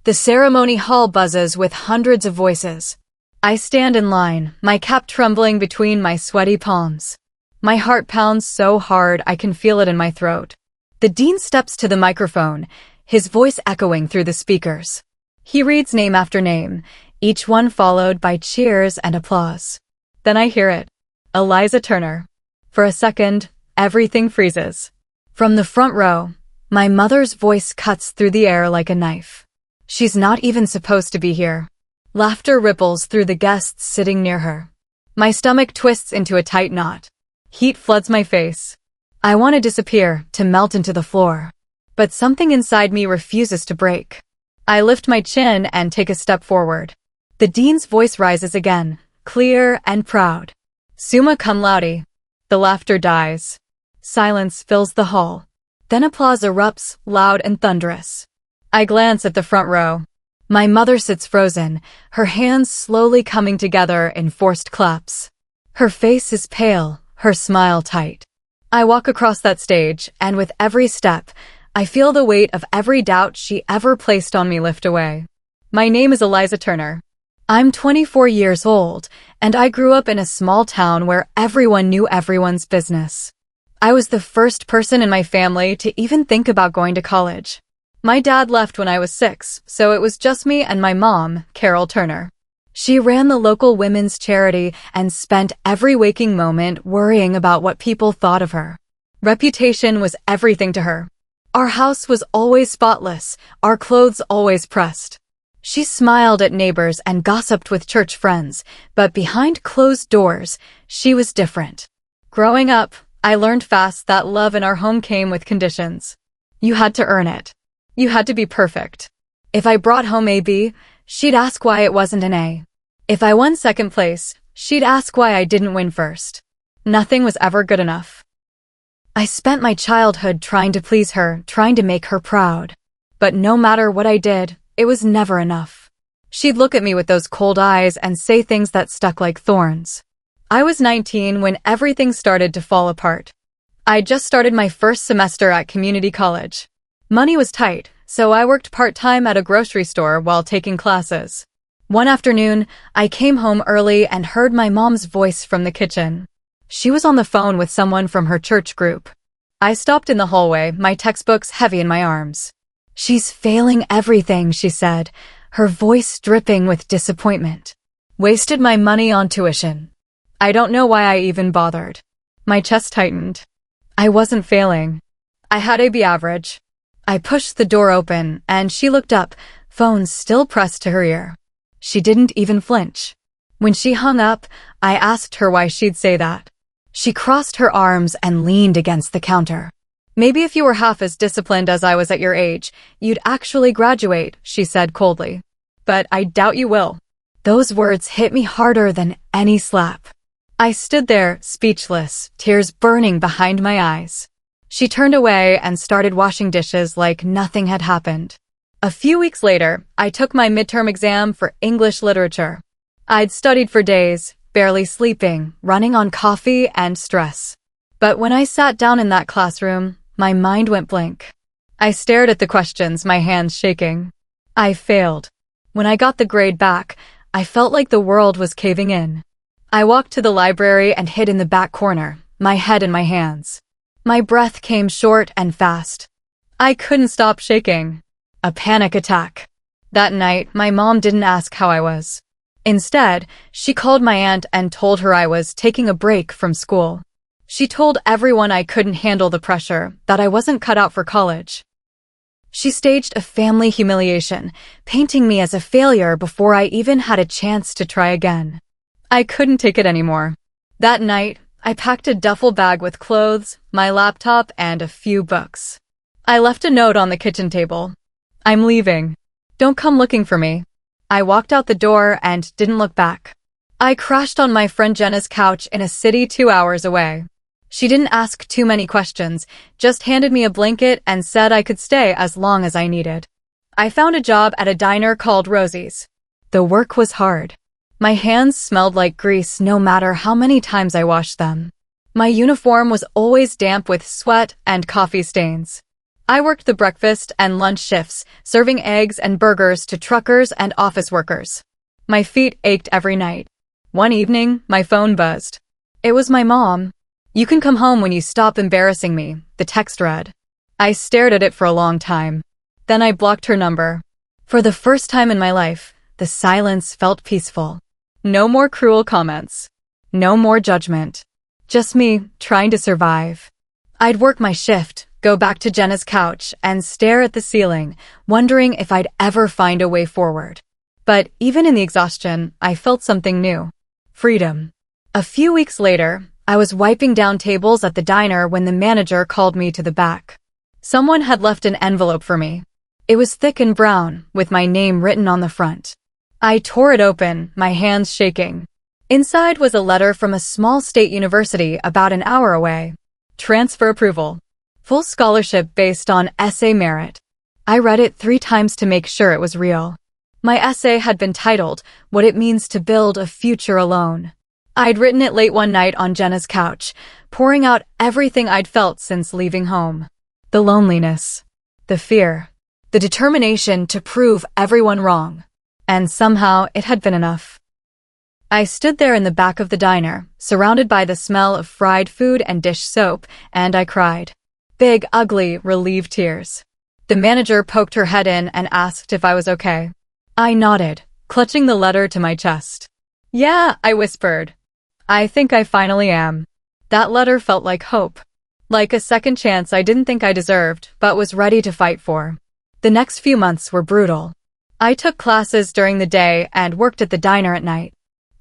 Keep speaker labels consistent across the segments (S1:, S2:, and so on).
S1: The ceremony hall buzzes with hundreds of voices. I stand in line, my cap trembling between my sweaty palms. My heart pounds so hard I can feel it in my throat. The dean steps to the microphone, his voice echoing through the speakers. He reads name after name, each one followed by cheers and applause. Then I hear it. Eliza Turner. For a second, everything freezes. From the front row, my mother's voice cuts through the air like a knife. She's not even supposed to be here. Laughter ripples through the guests sitting near her. My stomach twists into a tight knot. Heat floods my face. I want to disappear, to melt into the floor. But something inside me refuses to break. I lift my chin and take a step forward. The dean's voice rises again, clear and proud. Summa cum laude. The laughter dies. Silence fills the hall. Then applause erupts, loud and thunderous. I glance at the front row. My mother sits frozen, her hands slowly coming together in forced claps. Her face is pale, her smile tight. I walk across that stage, and with every step, I feel the weight of every doubt she ever placed on me lift away. My name is Eliza Turner. I'm 24 years old, and I grew up in a small town where everyone knew everyone's business. I was the first person in my family to even think about going to college. My dad left when I was 6, so it was just me and my mom, Carol Turner. She ran the local women's charity and spent every waking moment worrying about what people thought of her. Reputation was everything to her. Our house was always spotless, our clothes always pressed. She smiled at neighbors and gossiped with church friends, but behind closed doors, she was different. Growing up, I learned fast that love in our home came with conditions. You had to earn it. You had to be perfect. If I brought home a B, she'd ask why it wasn't an A. If I won second place, she'd ask why I didn't win first. Nothing was ever good enough. I spent my childhood trying to please her, trying to make her proud. But no matter what I did, it was never enough. She'd look at me with those cold eyes and say things that stuck like thorns. I was 19 when everything started to fall apart. I'd just started my first semester at community college. Money was tight, so I worked part-time at a grocery store while taking classes. One afternoon, I came home early and heard my mom's voice from the kitchen. She was on the phone with someone from her church group. I stopped in the hallway, my textbooks heavy in my arms. "She's failing everything," she said, her voice dripping with disappointment. "Wasted my money on tuition." I don't know why I even bothered. My chest tightened. I wasn't failing. I had a B average. I pushed the door open, and she looked up, phone still pressed to her ear. She didn't even flinch. When she hung up, I asked her why she'd say that. She crossed her arms and leaned against the counter. "Maybe if you were half as disciplined as I was at your age, you'd actually graduate," she said coldly. "But I doubt you will." Those words hit me harder than any slap. I stood there, speechless, tears burning behind my eyes. She turned away and started washing dishes like nothing had happened. A few weeks later, I took my midterm exam for English literature. I'd studied for days, barely sleeping, running on coffee and stress. But when I sat down in that classroom, my mind went blank. I stared at the questions, my hands shaking. I failed. When I got the grade back, I felt like the world was caving in. I walked to the library and hid in the back corner, my head in my hands. My breath came short and fast. I couldn't stop shaking. A panic attack. That night, my mom didn't ask how I was. Instead, she called my aunt and told her I was taking a break from school. She told everyone I couldn't handle the pressure, that I wasn't cut out for college. She staged a family humiliation, painting me as a failure before I even had a chance to try again. I couldn't take it anymore. That night, I packed a duffel bag with clothes, my laptop, and a few books. I left a note on the kitchen table. "I'm leaving. Don't come looking for me." I walked out the door and didn't look back. I crashed on my friend Jenna's couch in a city 2 hours away. She didn't ask too many questions, just handed me a blanket and said I could stay as long as I needed. I found a job at a diner called Rosie's. The work was hard. My hands smelled like grease no matter how many times I washed them. My uniform was always damp with sweat and coffee stains. I worked the breakfast and lunch shifts, serving eggs and burgers to truckers and office workers. My feet ached every night. One evening, my phone buzzed. It was my mom. "You can come home when you stop embarrassing me," the text read. I stared at it for a long time. Then I blocked her number. For the first time in my life, the silence felt peaceful. No more cruel comments. No more judgment. Just me, trying to survive. I'd work my shift, go back to Jenna's couch, and stare at the ceiling, wondering if I'd ever find a way forward. But even in the exhaustion, I felt something new. Freedom. A few weeks later, I was wiping down tables at the diner when the manager called me to the back. Someone had left an envelope for me. It was thick and brown, with my name written on the front. I tore it open, my hands shaking. Inside was a letter from a small state university about an hour away. Transfer approval. Full scholarship based on essay merit. I read it 3 times to make sure it was real. My essay had been titled, "What It Means to Build a Future Alone." I'd written it late one night on Jenna's couch, pouring out everything I'd felt since leaving home. The loneliness, the fear, the determination to prove everyone wrong. And somehow it had been enough. I stood there in the back of the diner, surrounded by the smell of fried food and dish soap, and I cried. Big, ugly, relieved tears. The manager poked her head in and asked if I was okay. I nodded, clutching the letter to my chest. "Yeah," I whispered. "I think I finally am." That letter felt like hope. Like a second chance I didn't think I deserved, but was ready to fight for. The next few months were brutal. I took classes during the day and worked at the diner at night.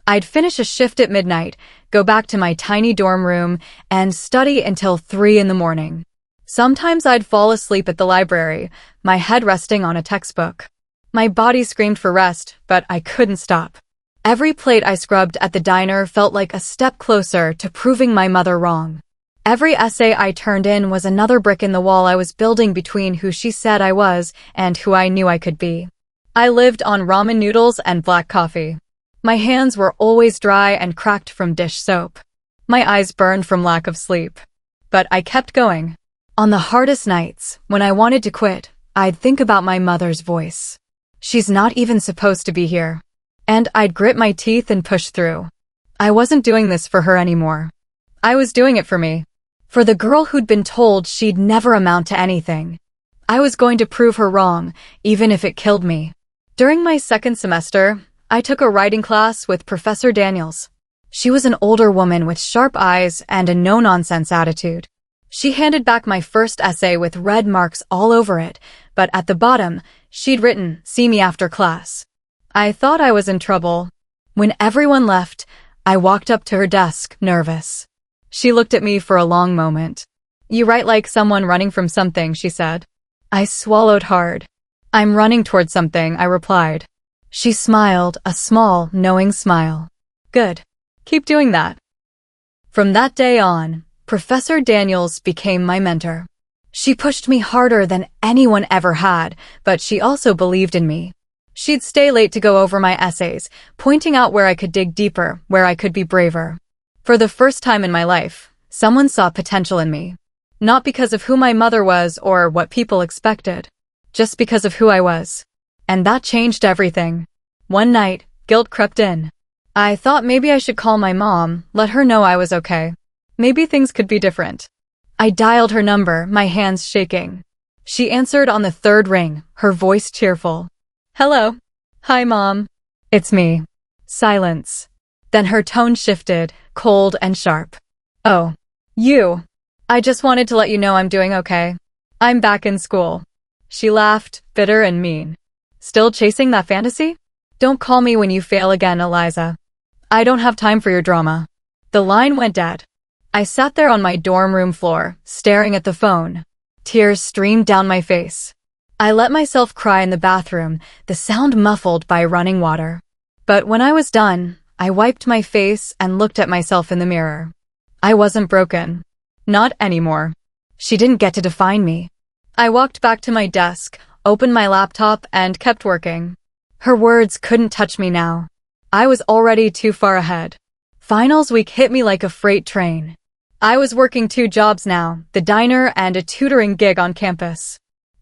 S1: I'd finish a shift at midnight, go back to my tiny dorm room, and study until 3 in the morning. Sometimes I'd fall asleep at the library, my head resting on a textbook. My body screamed for rest, but I couldn't stop. Every plate I scrubbed at the diner felt like a step closer to proving my mother wrong. Every essay I turned in was another brick in the wall I was building between who she said I was and who I knew I could be. I lived on ramen noodles and black coffee. My hands were always dry and cracked from dish soap. My eyes burned from lack of sleep. But I kept going. On the hardest nights, when I wanted to quit, I'd think about my mother's voice. "She's not even supposed to be here." And I'd grit my teeth and push through. I wasn't doing this for her anymore. I was doing it for me. For the girl who'd been told she'd never amount to anything. I was going to prove her wrong, even if it killed me. During my second semester, I took a writing class with Professor Daniels. She was an older woman with sharp eyes and a no-nonsense attitude. She handed back my first essay with red marks all over it, but at the bottom, she'd written, "See me after class." I thought I was in trouble. When everyone left, I walked up to her desk, nervous. She looked at me for a long moment. "You write like someone running from something," she said. I swallowed hard. "I'm running towards something," I replied. She smiled, a small, knowing smile. "Good. Keep doing that." From that day on, Professor Daniels became my mentor. She pushed me harder than anyone ever had, but she also believed in me. She'd stay late to go over my essays, pointing out where I could dig deeper, where I could be braver. For the first time in my life, someone saw potential in me. Not because of who my mother was or what people expected, just because of who I was. And that changed everything. One night, guilt crept in. I thought maybe I should call my mom, let her know I was okay. Maybe things could be different. I dialed her number, my hands shaking. She answered on the 3rd ring, her voice cheerful. "Hello." "Hi, Mom." "It's me." Silence. Then her tone shifted, cold and sharp. "Oh, you. I just wanted to let you know I'm doing okay. I'm back in school." She laughed, bitter and mean. "Still chasing that fantasy? Don't call me when you fail again, Eliza. I don't have time for your drama." The line went dead. I sat there on my dorm room floor, staring at the phone. Tears streamed down my face. I let myself cry in the bathroom, the sound muffled by running water. But when I was done, I wiped my face and looked at myself in the mirror. I wasn't broken. Not anymore. She didn't get to define me. I walked back to my desk, opened my laptop, and kept working. Her words couldn't touch me now. I was already too far ahead. Finals week hit me like a freight train. I was working 2 jobs now, the diner and a tutoring gig on campus.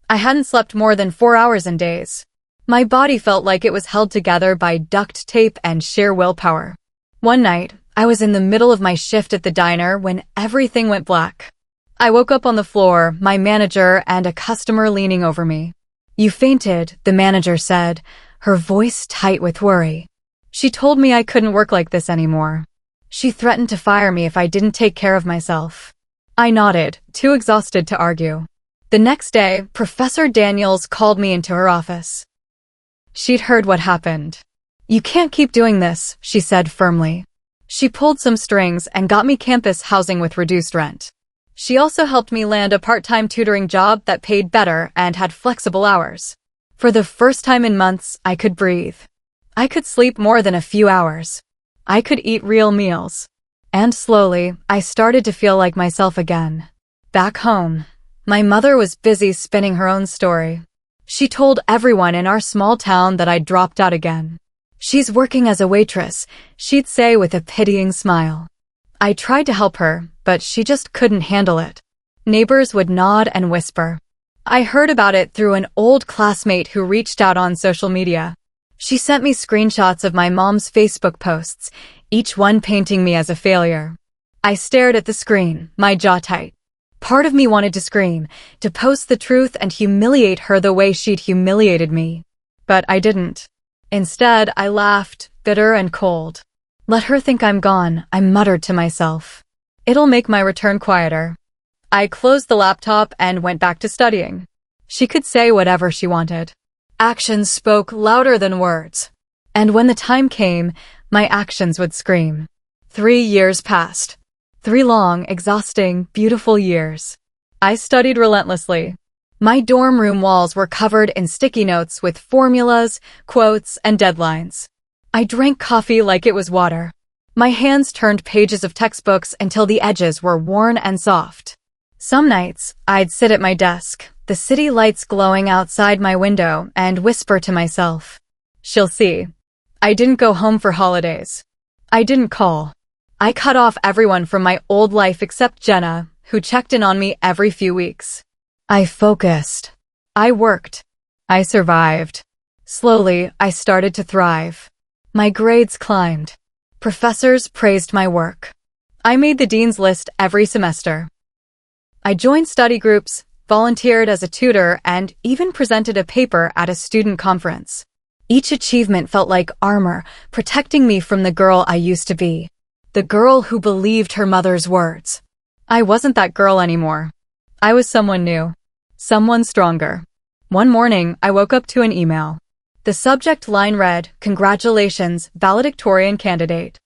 S1: I hadn't slept more than 4 hours in days. My body felt like it was held together by duct tape and sheer willpower. One night, I was in the middle of my shift at the diner when everything went black. I woke up on the floor, my manager and a customer leaning over me. "You fainted," the manager said, her voice tight with worry. She told me I couldn't work like this anymore. She threatened to fire me if I didn't take care of myself. I nodded, too exhausted to argue. The next day, Professor Daniels called me into her office. She'd heard what happened. "You can't keep doing this," she said firmly. She pulled some strings and got me campus housing with reduced rent. She also helped me land a part-time tutoring job that paid better and had flexible hours. For the first time in months, I could breathe. I could sleep more than a few hours. I could eat real meals. And slowly, I started to feel like myself again. Back home, my mother was busy spinning her own story. She told everyone in our small town that I'd dropped out again. "She's working as a waitress," she'd say with a pitying smile. I tried to help her, but she just couldn't handle it. Neighbors would nod and whisper. I heard about it through an old classmate who reached out on social media. She sent me screenshots of my mom's Facebook posts, each one painting me as a failure. I stared at the screen, my jaw tight. Part of me wanted to scream, to post the truth and humiliate her the way she'd humiliated me. But I didn't. Instead, I laughed, bitter and cold. "Let her think I'm gone," I muttered to myself. "It'll make my return quieter." I closed the laptop and went back to studying. She could say whatever she wanted. Actions spoke louder than words. And when the time came, my actions would scream. 3 years passed. 3 long, exhausting, beautiful years. I studied relentlessly. My dorm room walls were covered in sticky notes with formulas, quotes, and deadlines. I drank coffee like it was water. My hands turned pages of textbooks until the edges were worn and soft. Some nights, I'd sit at my desk, the city lights glowing outside my window, and whisper to myself, "She'll see." I didn't go home for holidays. I didn't call. I cut off everyone from my old life except Jenna, who checked in on me every few weeks. I focused. I worked. I survived. Slowly, I started to thrive. My grades climbed. Professors praised my work. I made the dean's list every semester. I joined study groups, volunteered as a tutor, and even presented a paper at a student conference. Each achievement felt like armor, protecting me from the girl I used to be. The girl who believed her mother's words. I wasn't that girl anymore. I was someone new. Someone stronger. One morning, I woke up to an email. The subject line read, "Congratulations, valedictorian candidate."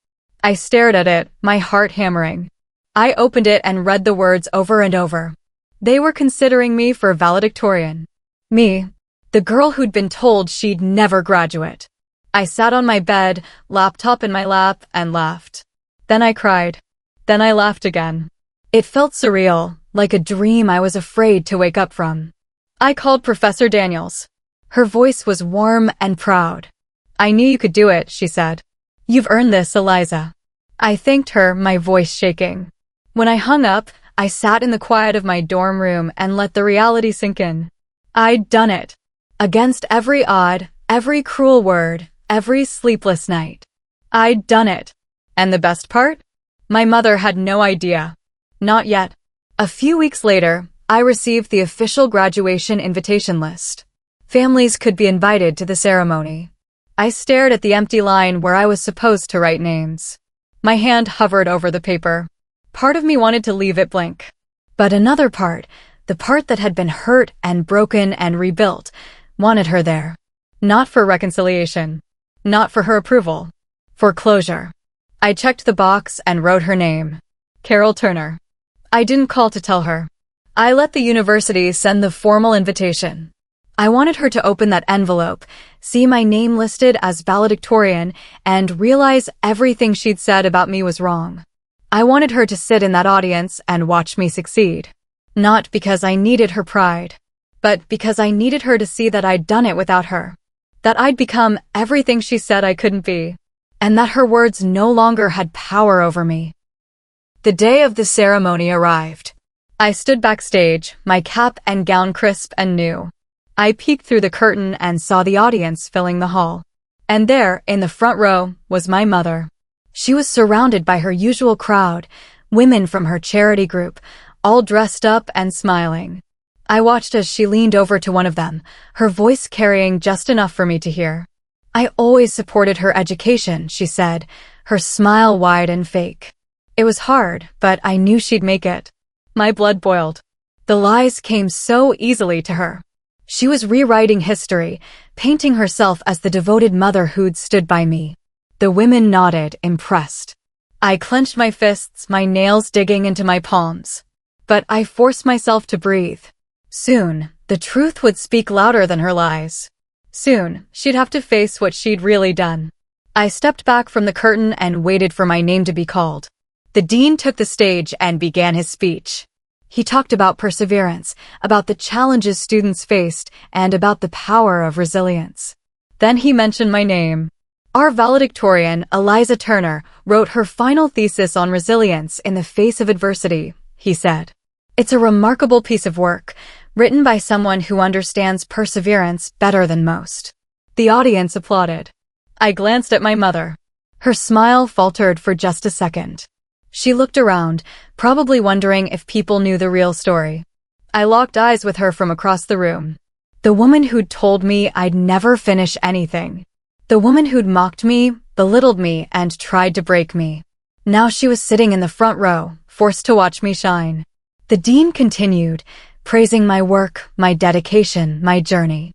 S1: I stared at it, my heart hammering. I opened it and read the words over and over. They were considering me for valedictorian. Me, the girl who'd been told she'd never graduate. I sat on my bed, laptop in my lap, and laughed. Then I cried. Then I laughed again. It felt surreal, like a dream I was afraid to wake up from. I called Professor Daniels. Her voice was warm and proud. "I knew you could do it," she said. "You've earned this, Eliza." I thanked her, my voice shaking. When I hung up, I sat in the quiet of my dorm room and let the reality sink in. I'd done it. Against every odd, every cruel word, every sleepless night. I'd done it. And the best part? My mother had no idea. Not yet. A few weeks later, I received the official graduation invitation list. Families could be invited to the ceremony. I stared at the empty line where I was supposed to write names. My hand hovered over the paper. Part of me wanted to leave it blank. But another part, the part that had been hurt and broken and rebuilt, wanted her there. Not for reconciliation. Not for her approval. For closure. I checked the box and wrote her name. Carol Turner. I didn't call to tell her. I let the university send the formal invitation. I wanted her to open that envelope, see my name listed as valedictorian, and realize everything she'd said about me was wrong. I wanted her to sit in that audience and watch me succeed. Not because I needed her pride, but because I needed her to see that I'd done it without her. That I'd become everything she said I couldn't be. And that her words no longer had power over me. The day of the ceremony arrived. I stood backstage, my cap and gown crisp and new. I peeked through the curtain and saw the audience filling the hall. And there, in the front row, was my mother. She was surrounded by her usual crowd, women from her charity group, all dressed up and smiling. I watched as she leaned over to one of them, her voice carrying just enough for me to hear. "I always supported her education," she said, her smile wide and fake. "It was hard, but I knew she'd make it." My blood boiled. The lies came so easily to her. She was rewriting history, painting herself as the devoted mother who'd stood by me. The women nodded, impressed. I clenched my fists, my nails digging into my palms. But I forced myself to breathe. Soon, the truth would speak louder than her lies. Soon, she'd have to face what she'd really done. I stepped back from the curtain and waited for my name to be called. The dean took the stage and began his speech. He talked about perseverance, about the challenges students faced, and about the power of resilience. Then he mentioned my name. Our valedictorian, Eliza Turner, wrote her final thesis on resilience in the face of adversity, he said. It's a remarkable piece of work, written by someone who understands perseverance better than most. The audience applauded. I glanced at my mother. Her smile faltered for just a second. She looked around, probably wondering if people knew the real story. I locked eyes with her from across the room. The woman who'd told me I'd never finish anything. The woman who'd mocked me, belittled me, and tried to break me. Now she was sitting in the front row, forced to watch me shine. The dean continued, praising my work, my dedication, my journey.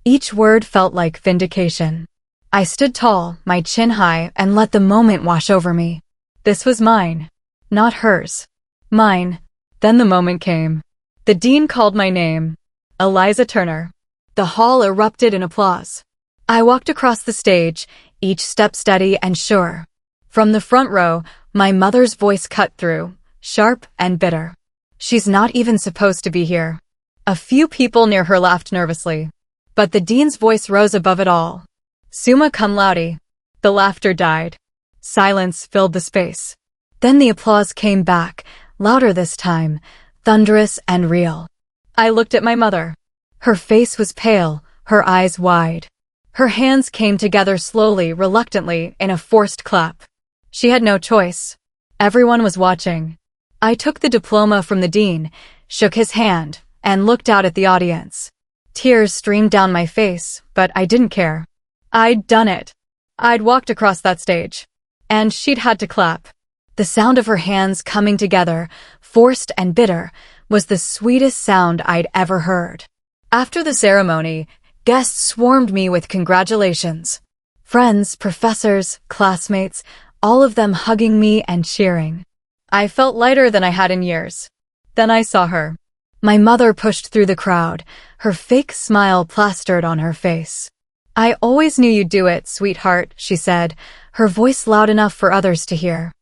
S1: Each word felt like vindication. I stood tall, my chin high, and let the moment wash over me. This was mine, not hers. Mine. Then the moment came. The dean called my name. Eliza Turner. The hall erupted in applause. I walked across the stage, each step steady and sure. From the front row, my mother's voice cut through, sharp and bitter. She's not even supposed to be here. A few people near her laughed nervously. But the dean's voice rose above it all. Summa cum laude. The laughter died. Silence filled the space. Then the applause came back, louder this time, thunderous and real. I looked at my mother. Her face was pale, her eyes wide. Her hands came together slowly, reluctantly, in a forced clap. She had no choice. Everyone was watching. I took the diploma from the dean, shook his hand, and looked out at the audience. Tears streamed down my face, but I didn't care. I'd done it. I'd walked across that stage. And she'd had to clap. The sound of her hands coming together, forced and bitter, was the sweetest sound I'd ever heard. After the ceremony, guests swarmed me with congratulations. Friends, professors, classmates, all of them hugging me and cheering. I felt lighter than I had in years. Then I saw her. My mother pushed through the crowd, her fake smile plastered on her face. "I always knew you'd do it, sweetheart," she said, her voice loud enough for others to hear.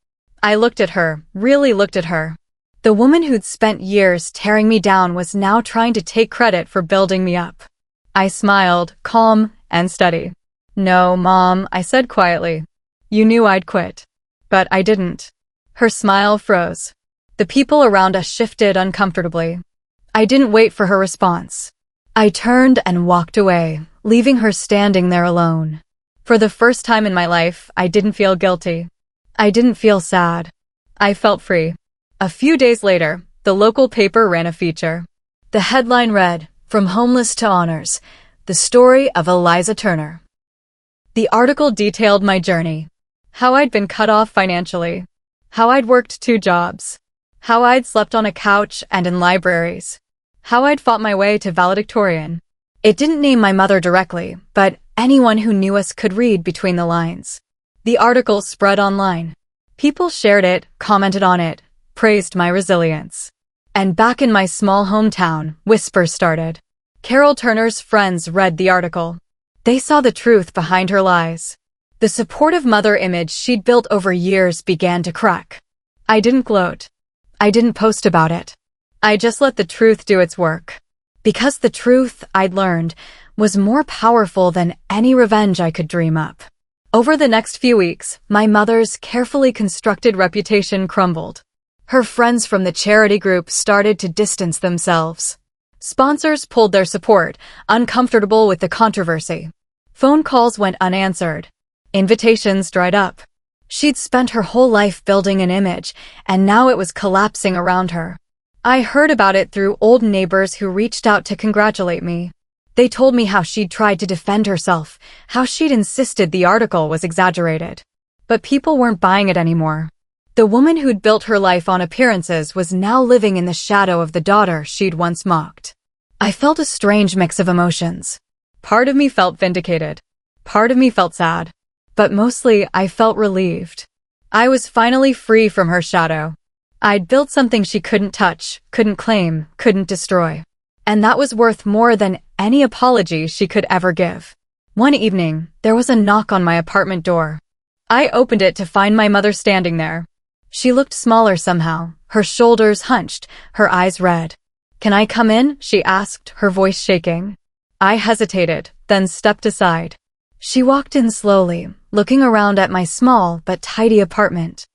S1: I looked at her, really looked at her. The woman who'd spent years tearing me down was now trying to take credit for building me up. I smiled, calm and steady. "No, Mom," I said quietly. "You knew I'd quit." But I didn't. Her smile froze. The people around us shifted uncomfortably. I didn't wait for her response. I turned and walked away, leaving her standing there alone. For the first time in my life, I didn't feel guilty. I didn't feel sad. I felt free. A few days later, the local paper ran a feature. The headline read, "From Homeless to Honors, the story of Eliza Turner." The article detailed my journey. How I'd been cut off financially. How I'd worked 2 jobs. How I'd slept on a couch and in libraries. How I'd fought my way to valedictorian. It didn't name my mother directly, but anyone who knew us could read between the lines. The article spread online. People shared it, commented on it, praised my resilience. And back in my small hometown, whispers started. Carol Turner's friends read the article. They saw the truth behind her lies. The supportive mother image she'd built over years began to crack. I didn't gloat. I didn't post about it. I just let the truth do its work. Because the truth, I'd learned, was more powerful than any revenge I could dream up. Over the next few weeks, my mother's carefully constructed reputation crumbled. Her friends from the charity group started to distance themselves. Sponsors pulled their support, uncomfortable with the controversy. Phone calls went unanswered. Invitations dried up. She'd spent her whole life building an image, and now it was collapsing around her. I heard about it through old neighbors who reached out to congratulate me. They told me how she'd tried to defend herself, how she'd insisted the article was exaggerated. But people weren't buying it anymore. The woman who'd built her life on appearances was now living in the shadow of the daughter she'd once mocked. I felt a strange mix of emotions. Part of me felt vindicated. Part of me felt sad. But mostly, I felt relieved. I was finally free from her shadow. I'd built something she couldn't touch, couldn't claim, couldn't destroy. And that was worth more than any apology she could ever give. One evening, there was a knock on my apartment door. I opened it to find my mother standing there. She looked smaller somehow, her shoulders hunched, her eyes red. "Can I come in?" she asked, her voice shaking. I hesitated, then stepped aside. She walked in slowly, looking around at my small but tidy apartment.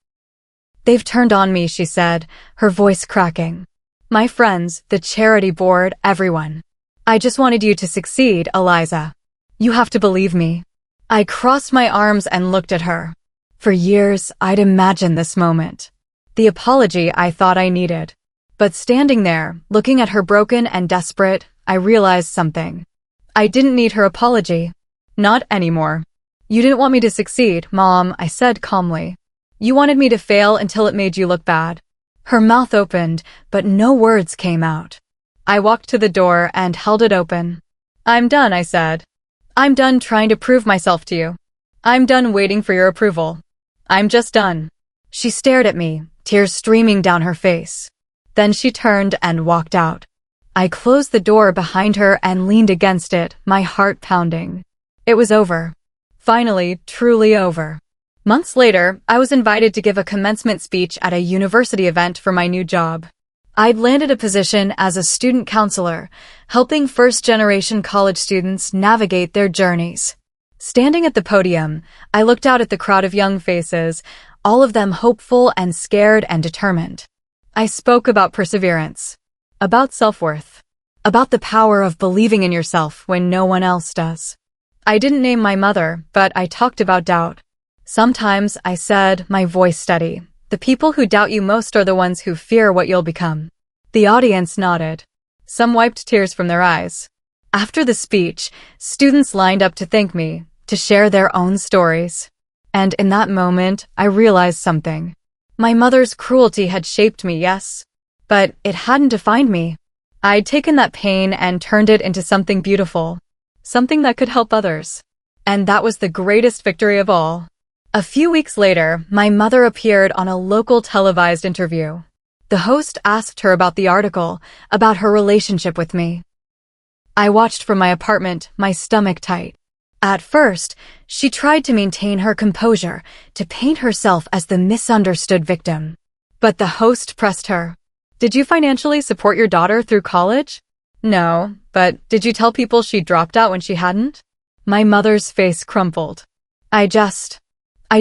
S1: "They've turned on me," she said, her voice cracking. "My friends, the charity board, everyone. I just wanted you to succeed, Eliza. You have to believe me." I crossed my arms and looked at her. For years, I'd imagined this moment. The apology I thought I needed. But standing there, looking at her broken and desperate, I realized something. I didn't need her apology. Not anymore. "You didn't want me to succeed, Mom," I said calmly. "You wanted me to fail until it made you look bad." Her mouth opened, but no words came out. I walked to the door and held it open. "I'm done," I said. "I'm done trying to prove myself to you. I'm done waiting for your approval. I'm just done." She stared at me, tears streaming down her face. Then she turned and walked out. I closed the door behind her and leaned against it, my heart pounding. It was over. Finally, truly over. Months later, I was invited to give a commencement speech at a university event for my new job. I'd landed a position as a student counselor, helping first-generation college students navigate their journeys. Standing at the podium, I looked out at the crowd of young faces, all of them hopeful and scared and determined. I spoke about perseverance, about self-worth, about the power of believing in yourself when no one else does. I didn't name my mother, but I talked about doubt. "Sometimes," I said, my voice steady, "the people who doubt you most are the ones who fear what you'll become." The audience nodded. Some wiped tears from their eyes. After the speech, students lined up to thank me, to share their own stories. And in that moment, I realized something. My mother's cruelty had shaped me, yes, but it hadn't defined me. I'd taken that pain and turned it into something beautiful, something that could help others. And that was the greatest victory of all. A few weeks later, my mother appeared on a local televised interview. The host asked her about the article, about her relationship with me. I watched from my apartment, my stomach tight. At first, she tried to maintain her composure, to paint herself as the misunderstood victim. But the host pressed her. "Did you financially support your daughter through college?" "No, but did you tell people she dropped out when she hadn't?" My mother's face crumpled. I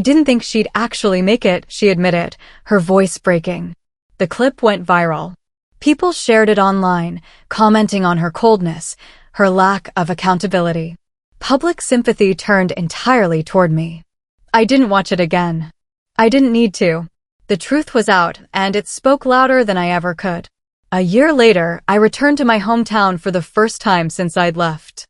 S1: didn't think she'd actually make it," she admitted, her voice breaking. The clip went viral. People shared it online, commenting on her coldness, her lack of accountability. Public sympathy turned entirely toward me. I didn't watch it again. I didn't need to. The truth was out, and it spoke louder than I ever could. A year later, I returned to my hometown for the first time since I'd left.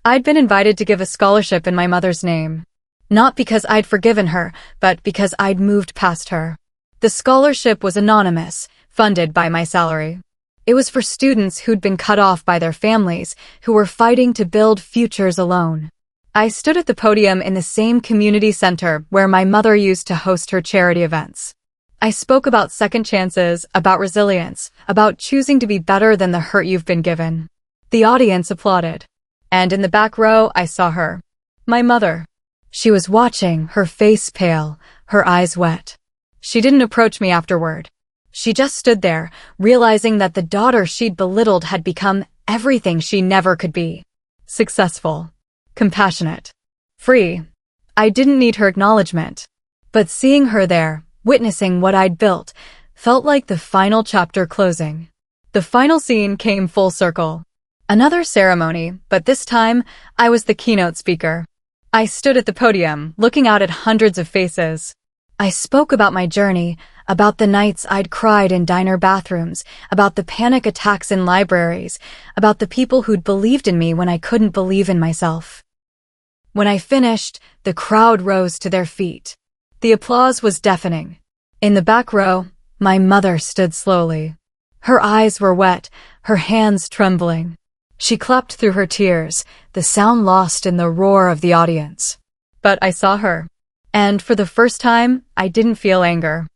S1: I'd been invited to give a scholarship in my mother's name. Not because I'd forgiven her, but because I'd moved past her. The scholarship was anonymous, funded by my salary. It was for students who'd been cut off by their families, who were fighting to build futures alone. I stood at the podium in the same community center where my mother used to host her charity events. I spoke about second chances, about resilience, about choosing to be better than the hurt you've been given. The audience applauded. And in the back row, I saw her. My mother. She was watching, her face pale, her eyes wet. She didn't approach me afterward. She just stood there, realizing that the daughter she'd belittled had become everything she never could be. Successful. Compassionate. Free. I didn't need her acknowledgement. But seeing her there, witnessing what I'd built, Felt like the final chapter closing. The final scene came full circle. Another ceremony, but this time, I was the keynote speaker. I stood at the podium, looking out at hundreds of faces. I spoke about my journey, about the nights I'd cried in diner bathrooms, about the panic attacks in libraries, about the people who'd believed in me when I couldn't believe in myself. When I finished, the crowd rose to their feet. The applause was deafening. In the back row, my mother stood slowly. Her eyes were wet, her hands trembling. She clapped through her tears, the sound lost in the roar of the audience. But I saw her. And for the first time, I didn't feel anger.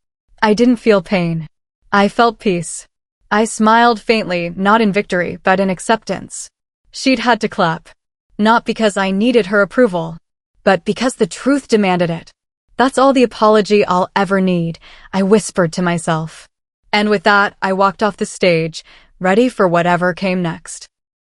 S1: I didn't feel pain. I felt peace. I smiled faintly, not in victory, but in acceptance. She'd had to clap. Not because I needed her approval, but because the truth demanded it. That's all the apology I'll ever need, I whispered to myself. And with that, I walked off the stage, ready for whatever came next.